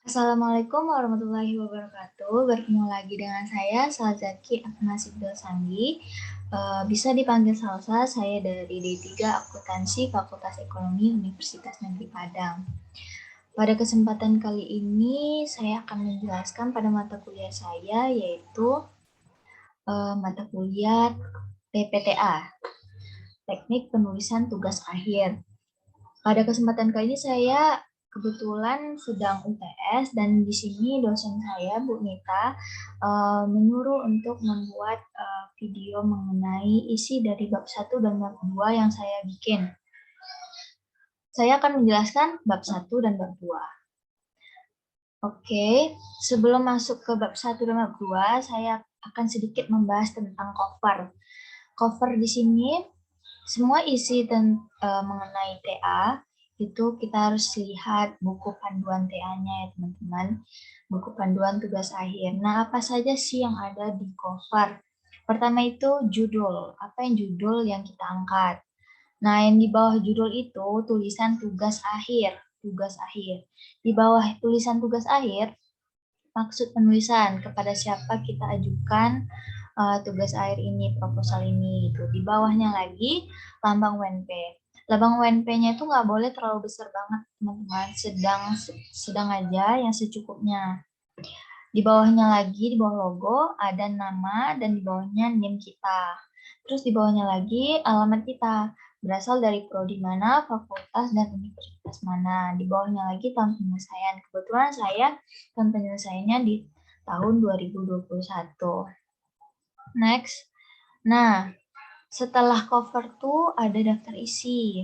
Assalamualaikum warahmatullahi wabarakatuh. Bertemu lagi dengan saya, Salzaki Akmasib Dosandi. Bisa dipanggil Salsa, saya dari D3 Akuntansi Fakultas Ekonomi Universitas Negeri Padang. Pada kesempatan kali ini, saya akan menjelaskan pada mata kuliah saya, yaitu mata kuliah TPTA, Teknik Penulisan Tugas Akhir. Pada kesempatan kali ini saya kebetulan sedang UTS dan di sini dosen saya Bu Nita menyuruh untuk membuat video mengenai isi dari bab 1 dan bab 2 yang saya bikin. Saya akan menjelaskan bab 1 dan bab 2. Oke, sebelum masuk ke bab 1 dan bab 2, saya akan sedikit membahas tentang cover. Cover di sini semua isi mengenai TA itu kita harus lihat buku panduan TA-nya ya teman-teman, buku panduan tugas akhir. Nah, apa saja sih yang ada di cover? Pertama itu judul, apa yang judul yang kita angkat. Nah, yang di bawah judul itu tulisan tugas akhir, tugas akhir. Di bawah tulisan tugas akhir, maksud penulisan kepada siapa kita ajukan tugas akhir ini, proposal ini gitu. Di bawahnya lagi lambang UNP. Lambang UNP-nya itu nggak boleh terlalu besar banget, teman-teman. Sedang aja yang secukupnya. Di bawahnya lagi, di bawah logo, ada nama dan di bawahnya name kita. Terus di bawahnya lagi alamat kita. Berasal dari prodi mana, fakultas, dan universitas mana. Di bawahnya lagi tahun penyelesaian. Kebetulan saya tahun penyelesaiannya di tahun 2021. Next. Nah, setelah cover tuh ada daftar isi.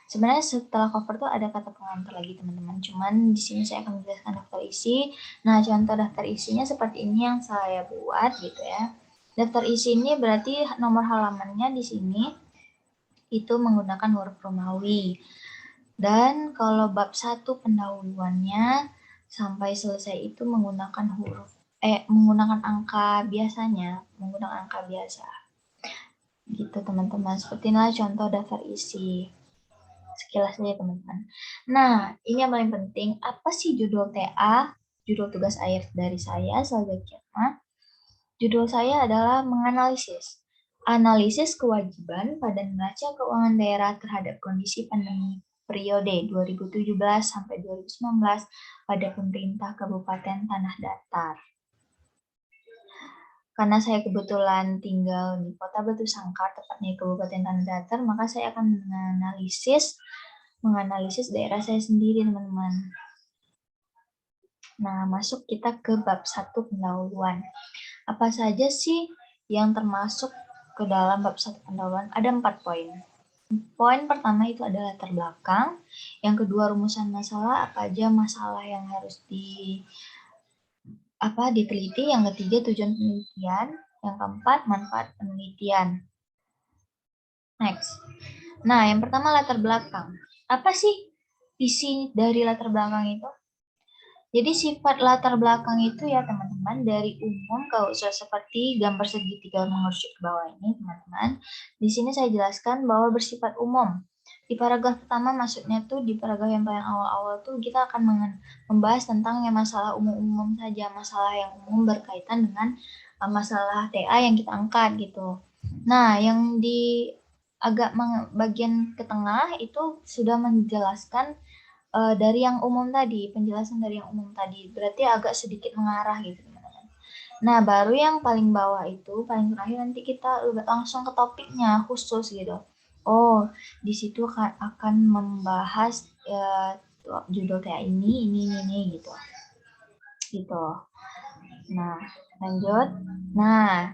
Sebenarnya setelah cover tuh ada kata pengantar lagi teman-teman. Cuman di sini saya akan menjelaskan daftar isi. Nah, contoh daftar isinya seperti ini yang saya buat gitu ya. Daftar isi ini berarti nomor halamannya di sini itu menggunakan huruf Romawi. Dan kalau bab 1 pendahuluannya sampai selesai itu menggunakan menggunakan angka biasanya, menggunakan angka biasa. Gitu teman-teman. Seperti inilah contoh daftar isi. Sekilas saja teman-teman. Nah, ini yang paling penting, apa sih judul TA? Judul tugas akhir dari saya, Salzaki. Judul saya adalah menganalisis. Analisis kewajiban pada neraca keuangan daerah terhadap kondisi pandemi periode 2017 sampai 2019 pada pemerintah Kabupaten Tanah Datar. Karena saya kebetulan tinggal di Kota Batu Sangkar, tepatnya di Kabupaten Tanah Datar, maka saya akan menganalisis daerah saya sendiri, teman-teman. Nah, masuk kita ke bab 1 pendahuluan. Apa saja sih yang termasuk ke dalam bab 1 pendahuluan? Ada 4 poin. Poin pertama itu adalah latar belakang. Yang kedua, rumusan masalah, apa aja masalah yang harus diteliti. Yang ketiga, tujuan penelitian. Yang keempat, manfaat penelitian. Next. Nah, yang pertama latar belakang. Apa sih isi dari latar belakang itu? Jadi sifat latar belakang itu ya teman-teman dari umum ke khusus seperti gambar segitiga mengerucut ke bawah ini teman-teman. Di sini saya jelaskan bahwa bersifat umum. Di paragraf pertama maksudnya tuh di paragraf yang paling awal-awal tuh kita akan membahas tentang yang masalah umum-umum saja, masalah yang umum berkaitan dengan masalah TA yang kita angkat gitu. Nah, yang di agak bagian ke tengah itu sudah menjelaskan dari yang umum tadi, penjelasan dari yang umum tadi, berarti agak sedikit mengarah gitu teman-teman. Nah, baru yang paling bawah itu, paling terakhir nanti kita langsung ke topiknya khusus gitu. Oh, di situ akan membahas judul kayak ini gitu. Gitu. Nah, lanjut. Nah,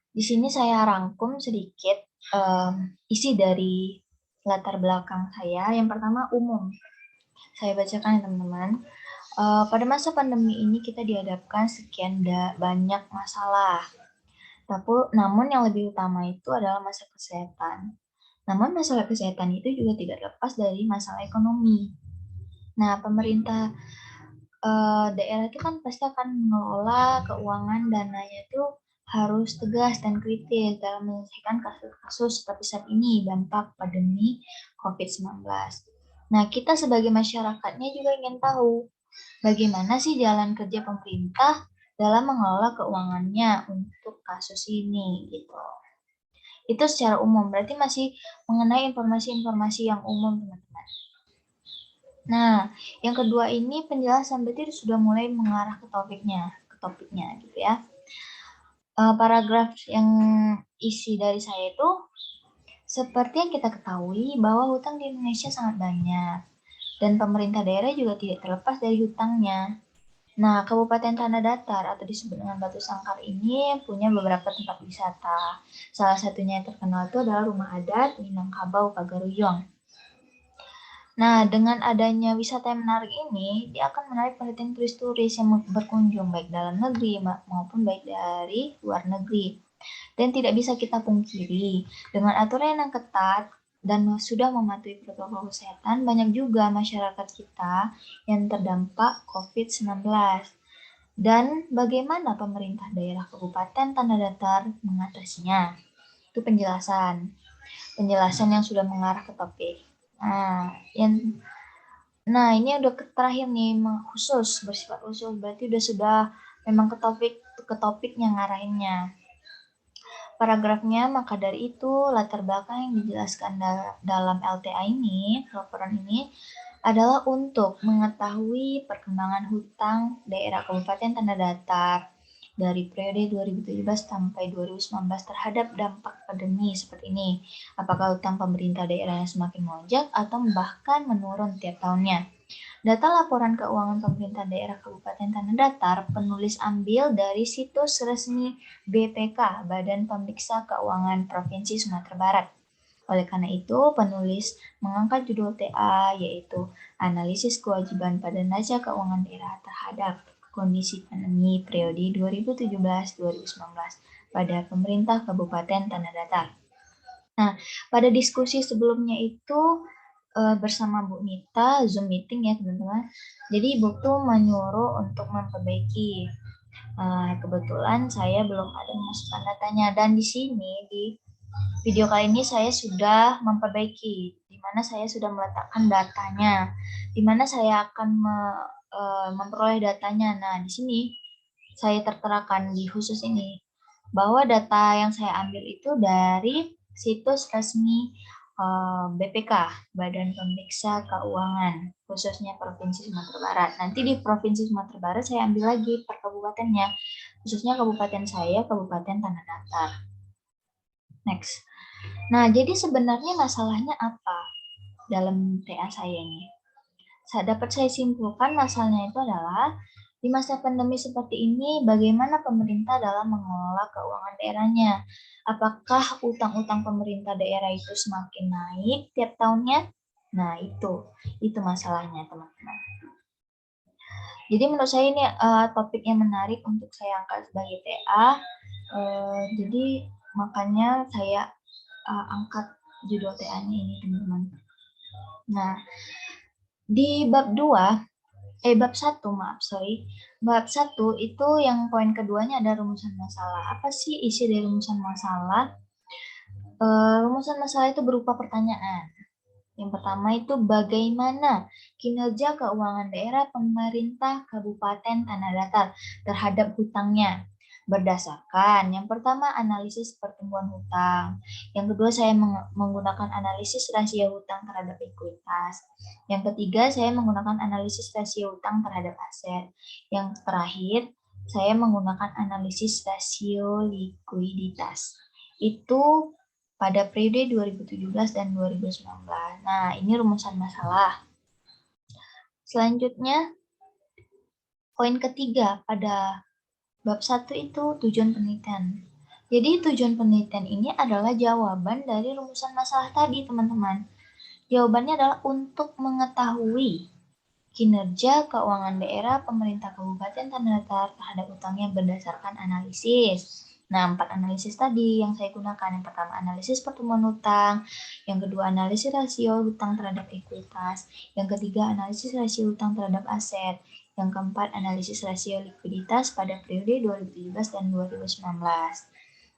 di sini saya rangkum sedikit isi dari latar belakang saya. Yang pertama umum. Saya bacakan ya teman-teman. Pada masa pandemi ini kita dihadapkan sekian banyak masalah. Namun yang lebih utama itu adalah masalah kesehatan. Namun masalah kesehatan itu juga tidak lepas dari masalah ekonomi. Nah, pemerintah daerah itu kan pasti akan mengelola keuangan dananya itu harus tegas dan kritis dalam menyelesaikan kasus-kasus seperti saat ini dampak pandemi COVID-19. Nah, kita sebagai masyarakatnya juga ingin tahu Bagaimana sih jalan kerja pemerintah dalam mengelola keuangannya untuk kasus ini gitu. Itu secara umum, berarti masih mengenai informasi-informasi yang umum, teman-teman. Nah, yang kedua ini penjelasan, berarti sudah mulai mengarah ke topiknya gitu ya. Paragraf yang isi dari saya itu, seperti yang kita ketahui bahwa hutang di Indonesia sangat banyak dan pemerintah daerah juga tidak terlepas dari hutangnya. Nah, Kabupaten Tanah Datar atau disebut dengan Batu Sangkar ini punya beberapa tempat wisata. Salah satunya yang terkenal itu adalah Rumah Adat Minangkabau Pagaruyung. Nah, dengan adanya wisata yang menarik ini, dia akan menarik perhatian turis-turis yang berkunjung baik dalam negeri maupun baik dari luar negeri. Dan tidak bisa kita pungkiri, dengan aturan yang ketat dan sudah mematuhi protokol kesehatan, banyak juga masyarakat kita yang terdampak COVID-19. Dan bagaimana pemerintah daerah Kabupaten Tanah Datar mengatasinya? Itu penjelasan. Penjelasan yang sudah mengarah ke topik. Nah, ini udah terakhir nih, khusus, bersifat khusus. Berarti sudah memang ke topiknya ngarahinnya. Paragrafnya, maka dari itu latar belakang yang dijelaskan dalam LTA ini, laporan ini, adalah untuk mengetahui perkembangan hutang daerah Kabupaten Tanah Datar dari periode 2017 sampai 2019 terhadap dampak pandemi seperti ini. Apakah hutang pemerintah daerah yang semakin melonjak atau bahkan menurun tiap tahunnya. Data laporan keuangan pemerintah daerah Kabupaten Tanah Datar penulis ambil dari situs resmi BPK, Badan Pemeriksa Keuangan Provinsi Sumatera Barat. Oleh karena itu, penulis mengangkat judul TA yaitu Analisis Kewajiban pada Neraca Keuangan Daerah terhadap Kondisi Pandemi Periode 2017-2019 pada pemerintah Kabupaten Tanah Datar. Nah, pada diskusi sebelumnya itu bersama Bu Nita, Zoom meeting ya teman-teman. Jadi Ibu tuh menyuruh untuk memperbaiki. Kebetulan saya belum ada memasukkan datanya dan di sini di video kali ini saya sudah memperbaiki, di mana saya sudah meletakkan datanya, di mana saya akan memperoleh datanya. Nah, di sini saya terterakan di khusus ini bahwa data yang saya ambil itu dari situs resmi BPK, Badan Pemeriksa Keuangan, khususnya Provinsi Sumatera Barat. Nanti di Provinsi Sumatera Barat saya ambil lagi per kabupatennya, khususnya kabupaten saya, Kabupaten Tanah Datar. Next. Nah, jadi sebenarnya masalahnya apa dalam TA saya ini? Dapat saya simpulkan masalahnya itu adalah di masa pandemi seperti ini, bagaimana pemerintah dalam mengelola keuangan daerahnya? Apakah utang-utang pemerintah daerah itu semakin naik tiap tahunnya? Nah, itu masalahnya, teman-teman. Jadi menurut saya ini topik yang menarik untuk saya angkat sebagai TA. Jadi makanya saya angkat judul TA-nya ini, teman-teman. Nah, di bab 1, Bab 1 itu yang poin keduanya ada rumusan masalah. Apa sih isi dari rumusan masalah? Rumusan masalah itu berupa pertanyaan. Yang pertama itu bagaimana kinerja keuangan daerah pemerintah Kabupaten Tanah Datar terhadap hutangnya. Berdasarkan yang pertama analisis pertumbuhan hutang. Yang kedua saya menggunakan analisis rasio hutang terhadap ekuitas. Yang ketiga saya menggunakan analisis rasio hutang terhadap aset. Yang terakhir saya menggunakan analisis rasio likuiditas. Itu pada periode 2017 dan 2019. Nah, ini rumusan masalah. Selanjutnya, poin ketiga pada bab 1 itu tujuan penelitian. Jadi tujuan penelitian ini adalah jawaban dari rumusan masalah tadi, teman-teman. Jawabannya adalah untuk mengetahui kinerja keuangan daerah pemerintah Kabupaten Tanah Datar terhadap utangnya berdasarkan analisis. Nah, 4 analisis tadi yang saya gunakan. Yang pertama, analisis pertumbuhan hutang. Yang kedua, analisis rasio hutang terhadap ekuitas. Yang ketiga, analisis rasio hutang terhadap aset. Yang keempat, analisis rasio likuiditas pada periode 2017 dan 2019.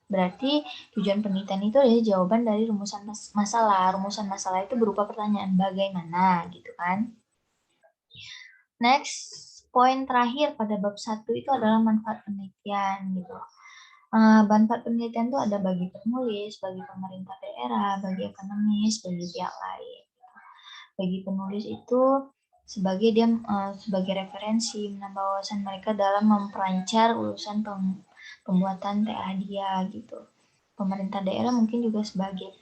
Berarti tujuan penelitian itu adalah jawaban dari rumusan masalah. Rumusan masalah itu berupa pertanyaan bagaimana gitu kan. Next. poin terakhir pada bab 1 itu adalah manfaat penelitian gitu. Manfaat penelitian itu ada bagi penulis, bagi pemerintah daerah, bagi akademis, bagi pihak lain. Bagi penulis itu sebagai sebagai referensi menambah wawasan mereka dalam memperancar urusan pembuatan TA dia gitu. Pemerintah daerah mungkin juga sebagai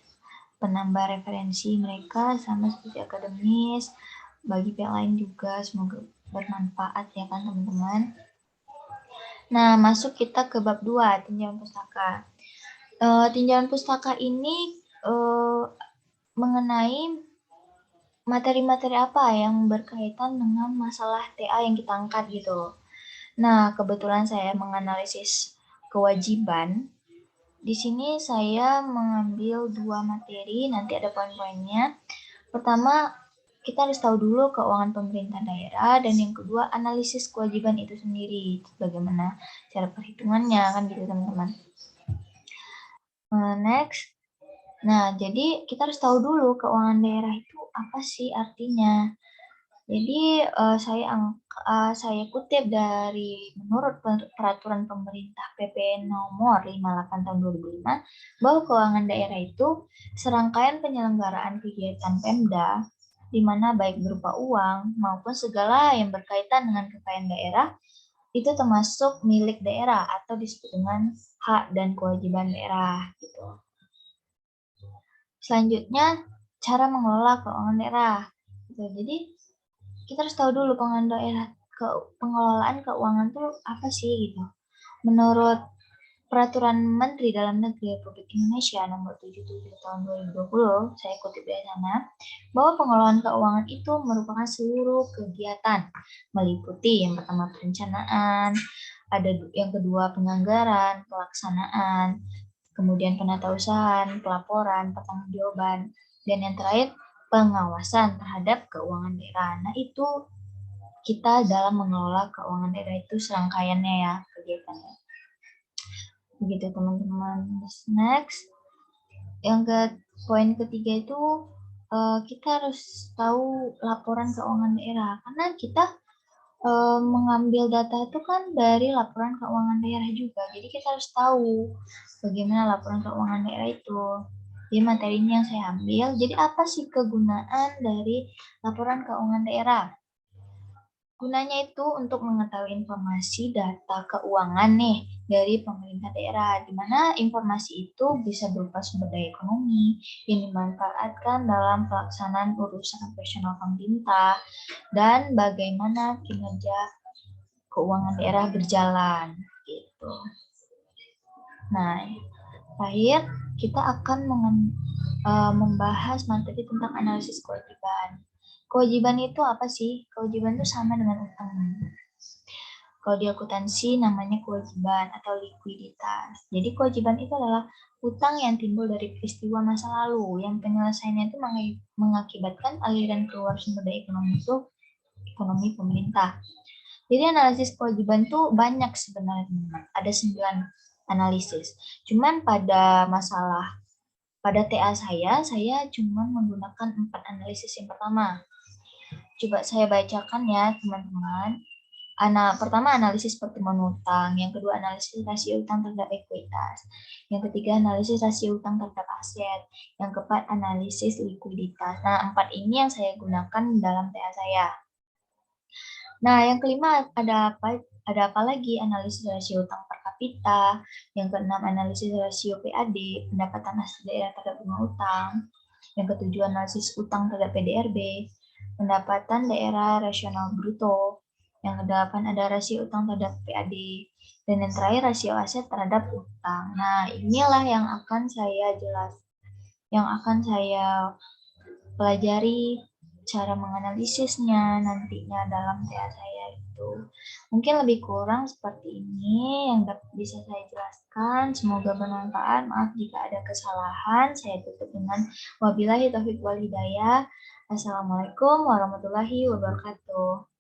penambah referensi mereka sama seperti akademis, bagi pihak lain juga. Semoga bermanfaat ya kan teman-teman. Nah, masuk kita ke bab 2, tinjauan pustaka. Tinjauan pustaka ini mengenai materi-materi apa yang berkaitan dengan masalah TA yang kita angkat gitu. Nah, kebetulan saya menganalisis kewajiban. Di sini saya mengambil 2 materi, nanti ada poin-poinnya. Pertama, kita harus tahu dulu keuangan pemerintah daerah, dan yang kedua analisis kewajiban itu sendiri, bagaimana cara perhitungannya kan gitu teman-teman. Next. Nah, jadi kita harus tahu dulu keuangan daerah itu apa sih artinya. Jadi saya kutip dari menurut peraturan pemerintah PP nomor 58 tahun 2005 bahwa keuangan daerah itu serangkaian penyelenggaraan kegiatan Pemda di mana baik berupa uang maupun segala yang berkaitan dengan kekayaan daerah itu termasuk milik daerah atau disebut dengan hak dan kewajiban daerah gitu. Selanjutnya cara mengelola keuangan daerah. Gitu. Jadi kita harus tahu dulu pengelolaan keuangan tuh apa sih gitu. Menurut Peraturan Menteri Dalam Negeri Republik Indonesia Nomor 77 Tahun 2020, saya kutip dari sana, bahwa pengelolaan keuangan itu merupakan seluruh kegiatan, meliputi yang pertama perencanaan, ada yang kedua penganggaran, pelaksanaan, kemudian penatausahaan, pelaporan, pertanggungjawaban, dan yang terakhir pengawasan terhadap keuangan daerah. Nah, itu kita dalam mengelola keuangan daerah itu serangkaiannya ya kegiatannya. Begitu teman-teman. Next, poin ketiga itu kita harus tahu laporan keuangan daerah, karena kita mengambil data itu kan dari laporan keuangan daerah juga. Jadi kita harus tahu bagaimana laporan keuangan daerah itu. Jadi materinya yang saya ambil. Jadi apa sih kegunaan dari laporan keuangan daerah? Gunanya itu untuk mengetahui informasi data keuangan nih dari pemerintah daerah, di mana informasi itu bisa berupa sumber daya ekonomi yang dimanfaatkan dalam pelaksanaan urusan operasional pemerintah dan bagaimana kinerja keuangan daerah berjalan gitu. Nah, terakhir kita akan membahas materi tentang analisis kewajiban. Kewajiban itu apa sih? Kewajiban itu sama dengan utang. Kalau di akuntansi namanya kewajiban atau likuiditas. Jadi kewajiban itu adalah utang yang timbul dari peristiwa masa lalu yang penyelesaiannya itu mengakibatkan aliran keluar sumber daya ekonomi pemerintah. Jadi analisis kewajiban itu banyak sebenarnya, ada 9 analisis. Cuman pada TA saya cuma menggunakan 4 analisis yang pertama. Coba saya bacakan ya teman-teman. Pertama analisis pertumbuhan utang, yang kedua analisis rasio utang terhadap ekuitas, yang ketiga analisis rasio utang terhadap aset, yang keempat analisis likuiditas. Nah, 4 ini yang saya gunakan dalam TA saya. Nah, yang kelima ada apa lagi? Analisis rasio utang per kapita, yang keenam analisis rasio PAD, pendapatan asli daerah terhadap bunga utang, yang ketujuh analisis utang terhadap PDRB, pendapatan daerah rasional bruto, yang kedelapan ada rasio utang terhadap PAD, dan yang terakhir rasio aset terhadap utang. Nah, inilah yang akan saya pelajari cara menganalisisnya nantinya dalam TA saya itu. Mungkin lebih kurang seperti ini yang bisa saya jelaskan. Semoga bermanfaat. Maaf jika ada kesalahan. Saya tutup dengan wabillahi taufiq wal hidayah. Assalamualaikum warahmatullahi wabarakatuh.